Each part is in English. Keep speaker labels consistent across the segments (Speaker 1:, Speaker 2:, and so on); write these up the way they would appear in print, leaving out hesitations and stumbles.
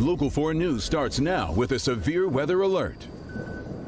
Speaker 1: Local 4 News starts now with a severe weather alert.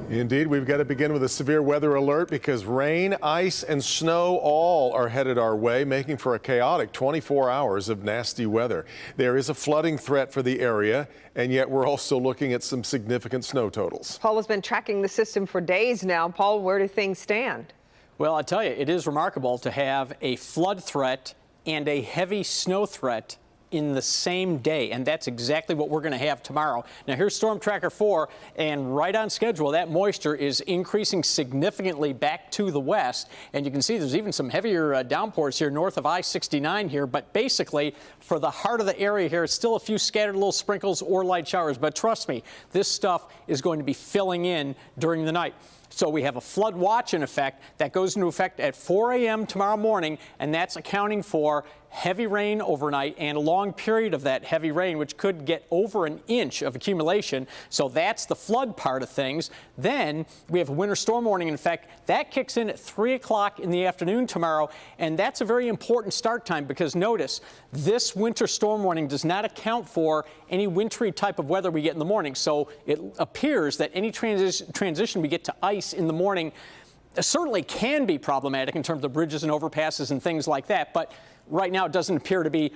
Speaker 2: Indeed, we've got to begin with a severe weather alert because rain, ice, and snow all are headed our way, making for a chaotic 24 hours of nasty weather. There is a flooding threat for the area, and yet we're also looking at some significant snow totals.
Speaker 3: Paul has been tracking the system for days now. Paul, where do things stand?
Speaker 4: Well, I tell you, it is remarkable to have a flood threat and a heavy snow threat in the same day, and that's exactly what we're going to have tomorrow. Now, here's Storm Tracker 4, and right on schedule, that moisture is increasing significantly back to the west, and you can see there's even some heavier downpours here north of I-69 here, but basically, for the heart of the area here, it's still a few scattered little sprinkles or light showers, but trust me, this stuff is going to be filling in during the night. So we have a flood watch in effect that goes into effect at 4 a.m. tomorrow morning, and that's accounting for heavy rain overnight and a long period of that heavy rain, which could get over an inch of accumulation. So that's the flood part of things. Then we have a winter storm warning in effect. That kicks in at 3 o'clock in the afternoon tomorrow, and that's a very important start time because notice, this winter storm warning does not account for any wintry type of weather we get in the morning. So it appears that any transition we get to ice in the morning certainly can be problematic in terms of bridges and overpasses and things like that, but right now it doesn't appear to be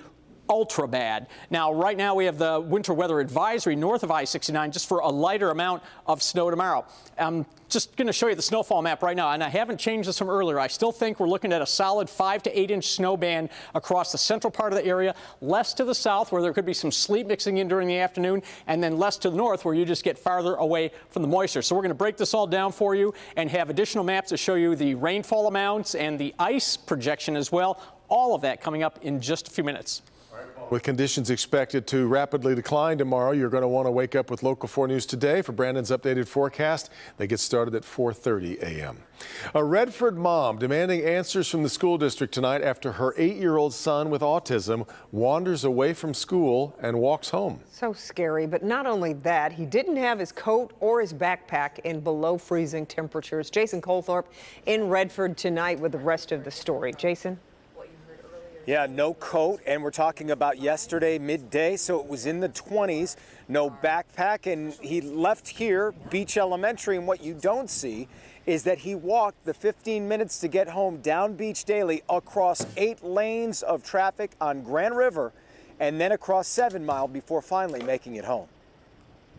Speaker 4: ultra bad. Now, right now we have the winter weather advisory north of I-69 just for a lighter amount of snow tomorrow. I'm just going to show you the snowfall map right now, and I haven't changed this from earlier. I still think we're looking at a solid 5 to 8 inch snow band across the central part of the area, less to the south where there could be some sleet mixing in during the afternoon, and then less to the north where you just get farther away from the moisture. So we're going to break this all down for you and have additional maps to show you the rainfall amounts and the ice projection as well. All of that coming up in just a few minutes.
Speaker 2: With conditions expected to rapidly decline tomorrow, you're going to want to wake up with Local 4 News today for Brandon's updated forecast. They get started at 4:30 a.m. A Redford mom demanding answers from the school district tonight after her 8-year-old son with autism wanders away from school and walks home.
Speaker 3: So scary, but not only that, he didn't have his coat or his backpack in below freezing temperatures. Jason Colthorpe in Redford tonight with the rest of the story. Jason?
Speaker 5: Yeah, no coat, and we're talking about yesterday midday, so it was in the 20s, no backpack, and he left here, Beach Elementary, and what you don't see is that he walked the 15 minutes to get home down Beach Daily across 8 lanes of traffic on Grand River and then across 7 Mile before finally making it home.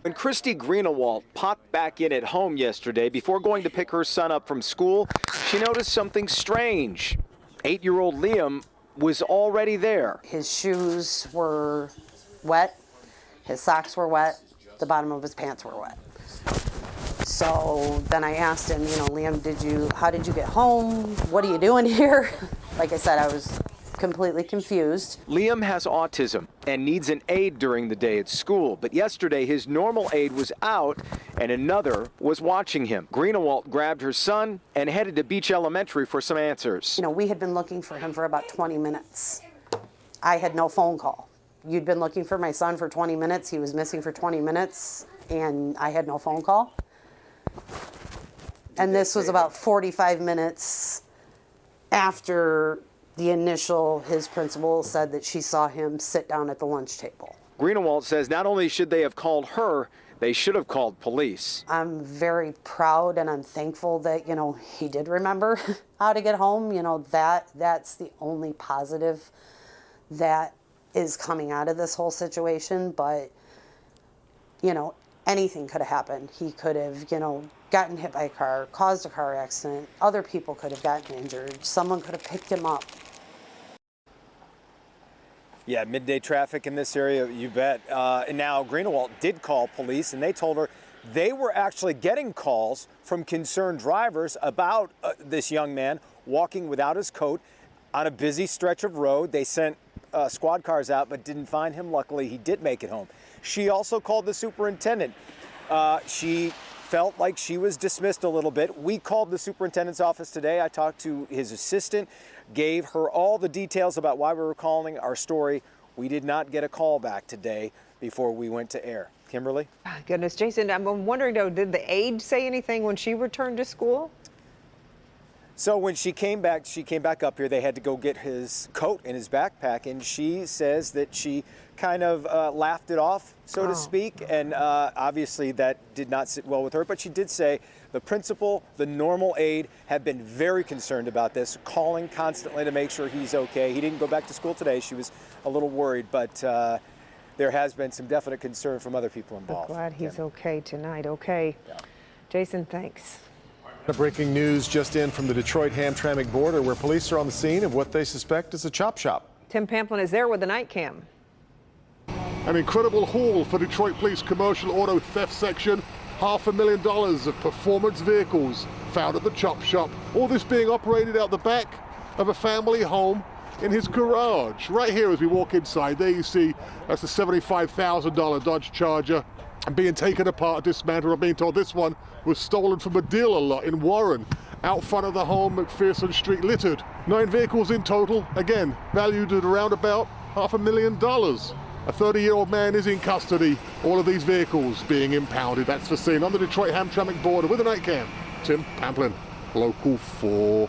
Speaker 5: When Christy Greenewalt popped back in at home yesterday before going to pick her son up from school, she noticed something strange. 8-year-old Liam was already there.
Speaker 6: His shoes were wet, his socks were wet, the bottom of his pants were wet. So then I asked him, Liam, how did you get home? What are you doing here? Like I said, I was completely confused.
Speaker 5: Liam has autism and needs an aide during the day at school, but yesterday his normal aide was out and another was watching him. Greenewalt grabbed her son and headed to Beach Elementary for some answers.
Speaker 6: We had been looking for him for about 20 minutes. I had no phone call. You'd been looking for my son for 20 minutes. He was missing for 20 minutes and I had no phone call. And this was about 45 minutes after his principal said that she saw him sit down at the lunch table.
Speaker 5: Greenewalt says not only should they have called her, they should have called police.
Speaker 6: I'm very proud and I'm thankful that, he did remember how to get home. That's the only positive that is coming out of this whole situation. But, anything could have happened. He could have, gotten hit by a car, caused a car accident. Other people could have gotten injured. Someone could have picked him up.
Speaker 5: Yeah, midday traffic in this area, you bet. And now Greenewalt did call police, and they told her they were actually getting calls from concerned drivers about this young man walking without his coat on a busy stretch of road. They sent squad cars out, but didn't find him. Luckily, he did make it home. She also called the superintendent. She felt like she was dismissed a little bit. We called the superintendent's office today. I talked to his assistant, gave her all the details about why we were calling our story. We did not get a call back today before we went to air. Kimberly?
Speaker 3: Goodness, Jason, I'm wondering though, did the aide say anything when she returned to school?
Speaker 5: So when she came back up here. They had to go get his coat and his backpack, and she says that she kind of laughed it off, so to speak, and obviously that did not sit well with her. But she did say the principal, the normal aide, have been very concerned about this, calling constantly to make sure he's okay. He didn't go back to school today. She was a little worried, but there has been some definite concern from other people involved.
Speaker 3: I'm glad he's okay tonight. Okay. Yeah. Jason, thanks.
Speaker 2: Breaking news just in from the Detroit-Hamtramck border, where police are on the scene of what they suspect is a chop shop.
Speaker 3: Tim Pamplin is there with the night cam.
Speaker 7: An incredible haul for Detroit Police Commercial Auto Theft Section. $500,000 of performance vehicles found at the chop shop. All this being operated out the back of a family home in his garage. Right here as we walk inside, there you see that's a $75,000 Dodge Charger being taken apart, dismantled. I'm being told this one was stolen from a dealer lot in Warren. Out front of the home, McPherson Street, littered. 9 vehicles in total, again, valued at around about $500,000. A 30-year-old man is in custody. All of these vehicles being impounded. That's the scene on the Detroit-Hamtramck border with a night cam. Tim Pamplin, Local 4.
Speaker 2: All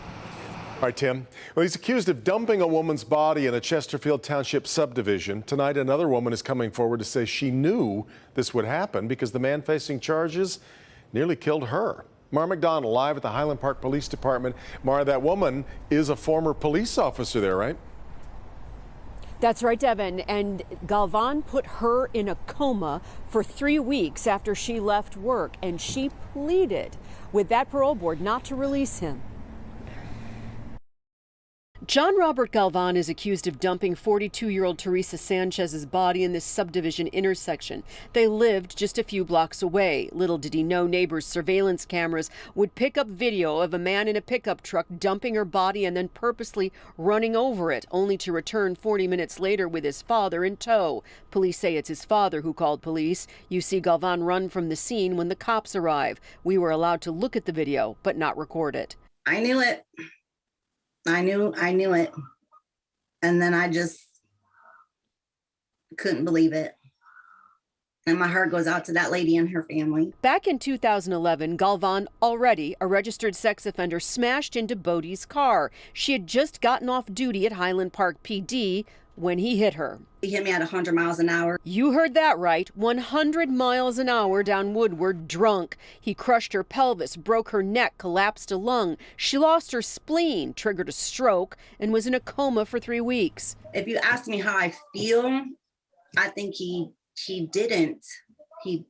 Speaker 2: right, Tim. Well, he's accused of dumping a woman's body in a Chesterfield Township subdivision. Tonight, another woman is coming forward to say she knew this would happen because the man facing charges nearly killed her. Mara McDonald live at the Highland Park Police Department. Mara, that woman is a former police officer there, right?
Speaker 8: That's right, Devin. And Galvan put her in a coma for 3 weeks after she left work, and she pleaded with that parole board not to release him. John Robert Galvan is accused of dumping 42-year-old Teresa Sanchez's body in this subdivision intersection. They lived just a few blocks away. Little did he know neighbors' surveillance cameras would pick up video of a man in a pickup truck dumping her body and then purposely running over it, only to return 40 minutes later with his father in tow. Police say it's his father who called police. You see Galvan run from the scene when the cops arrive. We were allowed to look at the video, but not record it.
Speaker 9: I knew it. I knew it. And then I just couldn't believe it. And my heart goes out to that lady and her family.
Speaker 8: Back in 2011, Galvan, already a registered sex offender, smashed into Bodie's car. She had just gotten off duty at Highland Park PD when he hit her.
Speaker 9: He hit me at 100 miles an hour.
Speaker 8: You heard that right, 100 miles an hour down Woodward, drunk. He crushed her pelvis, broke her neck, collapsed a lung. She lost her spleen, triggered a stroke, and was in a coma for 3 weeks.
Speaker 9: If you ask me how I feel, I think he didn't. He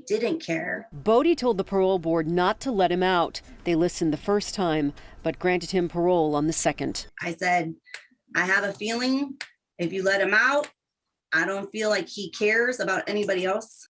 Speaker 9: didn't care.
Speaker 8: Bodie told the parole board not to let him out. They listened the first time, but granted him parole on the second.
Speaker 9: I said, I have a feeling if you let him out, I don't feel like he cares about anybody else.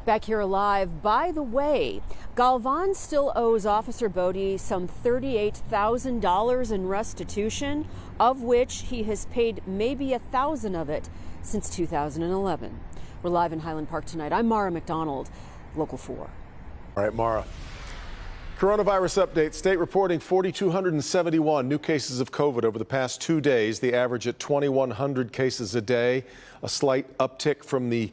Speaker 8: Back here alive, by the way, Galvan still owes Officer Bodie some $38,000 in restitution, of which he has paid maybe 1,000 of it since 2011. We're live in Highland Park tonight. I'm Mara McDonald, Local 4.
Speaker 2: All right, Mara. Coronavirus update. State reporting 4,271 new cases of COVID over the past 2 days. The average at 2,100 cases a day. A slight uptick from the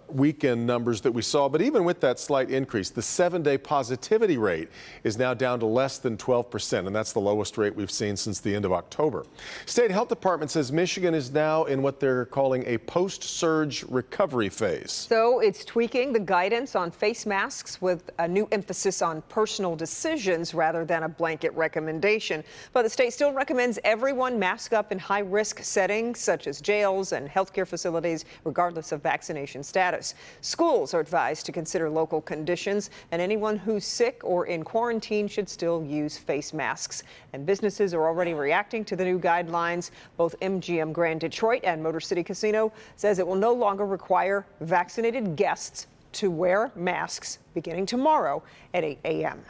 Speaker 2: weekend numbers that we saw. But even with that slight increase, the 7-day positivity rate is now down to less than 12%. And that's the lowest rate we've seen since the end of October. State Health Department says Michigan is now in what they're calling a post-surge recovery phase.
Speaker 3: So it's tweaking the guidance on face masks with a new emphasis on personal decisions rather than a blanket recommendation. But the state still recommends everyone mask up in high-risk settings such as jails and healthcare facilities, regardless of vaccination status. Schools are advised to consider local conditions, and anyone who's sick or in quarantine should still use face masks. And businesses are already reacting to the new guidelines. Both MGM Grand Detroit and Motor City Casino says it will no longer require vaccinated guests to wear masks beginning tomorrow at 8 a.m.